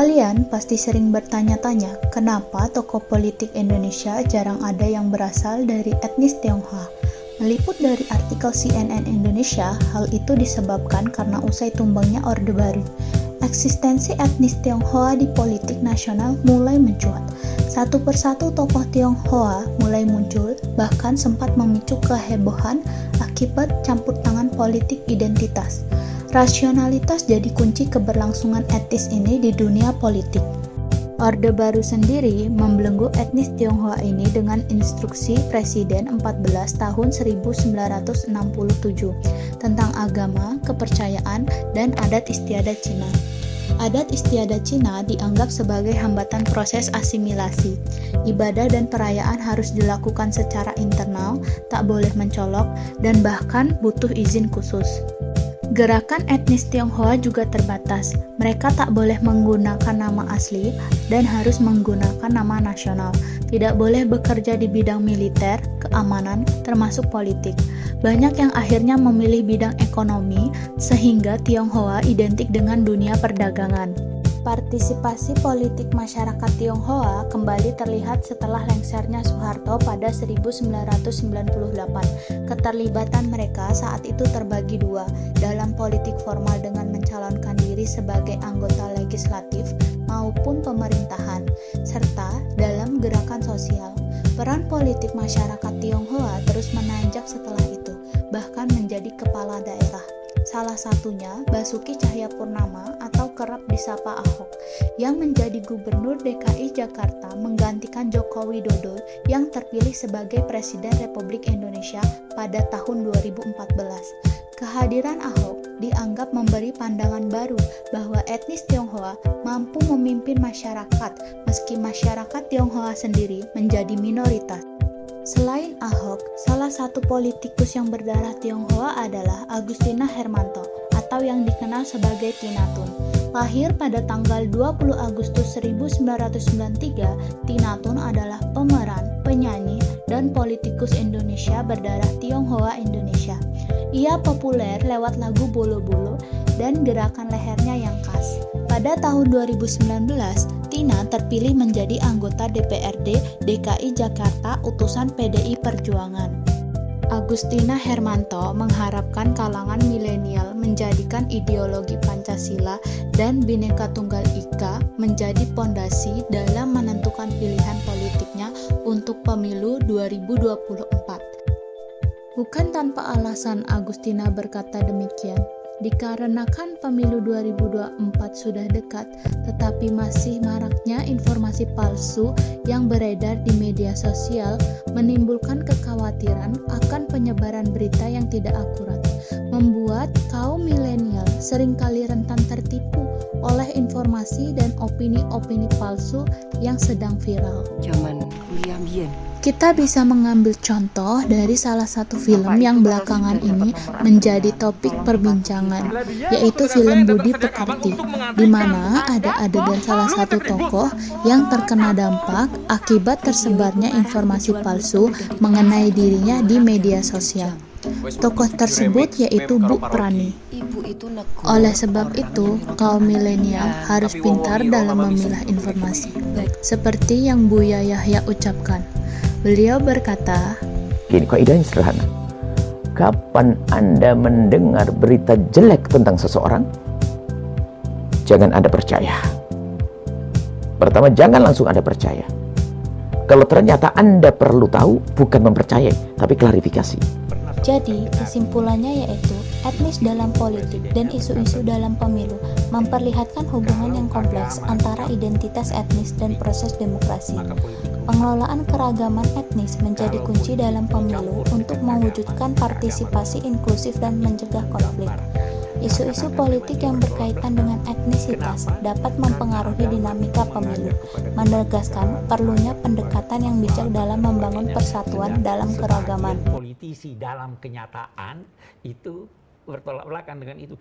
Kalian pasti sering bertanya-tanya, kenapa tokoh politik Indonesia jarang ada yang berasal dari etnis Tionghoa? Meliput dari artikel CNN Indonesia, hal itu disebabkan karena usai tumbangnya Orde Baru, eksistensi etnis Tionghoa di politik nasional mulai mencuat. Satu persatu tokoh Tionghoa mulai muncul, bahkan sempat memicu kehebohan akibat campur tangan politik identitas. Rasionalitas jadi kunci keberlangsungan etnis ini di dunia politik. Orde Baru sendiri membelenggu etnis Tionghoa ini dengan instruksi Presiden 14 tahun 1967 tentang agama, kepercayaan, dan adat istiadat Cina. Adat istiadat Cina dianggap sebagai hambatan proses asimilasi. Ibadah dan perayaan harus dilakukan secara internal, tak boleh mencolok, dan bahkan butuh izin khusus. Gerakan etnis Tionghoa juga terbatas. Mereka tak boleh menggunakan nama asli dan harus menggunakan nama nasional. Tidak boleh bekerja di bidang militer, keamanan, termasuk politik. Banyak yang akhirnya memilih bidang ekonomi, sehingga Tionghoa identik dengan dunia perdagangan. Partisipasi politik masyarakat Tionghoa kembali terlihat setelah lengsernya Soeharto pada 1998. Keterlibatan mereka saat itu terbagi dua, dalam politik formal dengan mencalonkan diri sebagai anggota legislatif maupun pemerintahan, serta dalam gerakan sosial. Peran politik masyarakat Tionghoa terus menanjak setelah itu, bahkan menjadi kepala daerah. Salah satunya Basuki Cahayapurnama atau kerap disapa Ahok, yang menjadi Gubernur DKI Jakarta menggantikan Joko Widodo yang terpilih sebagai Presiden Republik Indonesia pada tahun 2014. Kehadiran Ahok dianggap memberi pandangan baru bahwa etnis Tionghoa mampu memimpin masyarakat meski masyarakat Tionghoa sendiri menjadi minoritas. Selain Ahok, salah satu politikus yang berdarah Tionghoa adalah Agustina Hermanto atau yang dikenal sebagai Tina Tun. Lahir pada tanggal 20 Agustus 1993, Tina Tun adalah pemeran, penyanyi, dan politikus Indonesia berdarah Tionghoa Indonesia. Ia populer lewat lagu Bolo Bolo dan gerakan lehernya yang khas. Pada tahun 2019, Tina terpilih menjadi anggota DPRD DKI Jakarta utusan PDI Perjuangan. Agustina Hermanto mengharapkan kalangan milenial menjadikan ideologi Pancasila dan Bhinneka Tunggal Ika menjadi pondasi dalam menentukan pilihan politiknya untuk pemilu 2024. Bukan tanpa alasan Agustina berkata demikian. Dikarenakan pemilu 2024 sudah dekat, tetapi masih maraknya informasi palsu yang beredar di media sosial menimbulkan kekhawatiran akan penyebaran berita yang tidak akurat, membuat kaum milenial seringkali rentan tertipu oleh informasi dan opini-opini palsu yang sedang viral. Zaman kuliah biyen. Kita bisa mengambil contoh dari salah satu film yang belakangan ini menjadi topik perbincangan, yaitu film Budi Pekerti, di mana ada adegan salah satu tokoh yang terkena dampak akibat tersebarnya informasi palsu mengenai dirinya di media sosial. Tokoh tersebut yaitu Bu Prani. Oleh sebab itu, kaum milenial harus pintar dalam memilah informasi, seperti yang Buya Yahya ucapkan. Beliau berkata, gini, kaidahnya sederhana. Kapan Anda mendengar berita jelek tentang seseorang, jangan Anda percaya. Pertama, jangan langsung Anda percaya. Kalau ternyata Anda perlu tahu, bukan mempercayai, tapi klarifikasi. Jadi, kesimpulannya yaitu etnis dalam politik dan isu-isu dalam pemilu memperlihatkan hubungan yang kompleks antara identitas etnis dan proses demokrasi. Pengelolaan keragaman etnis menjadi kunci dalam pemilu untuk mewujudkan partisipasi inklusif dan mencegah konflik. Isu-isu politik yang berkaitan dengan etnisitas dapat mempengaruhi dinamika pemilu, menegaskan perlunya pendekatan yang bijak dalam membangun persatuan dalam keragaman. Politisi dalam kenyataan itu bertolak belakang dengan itu.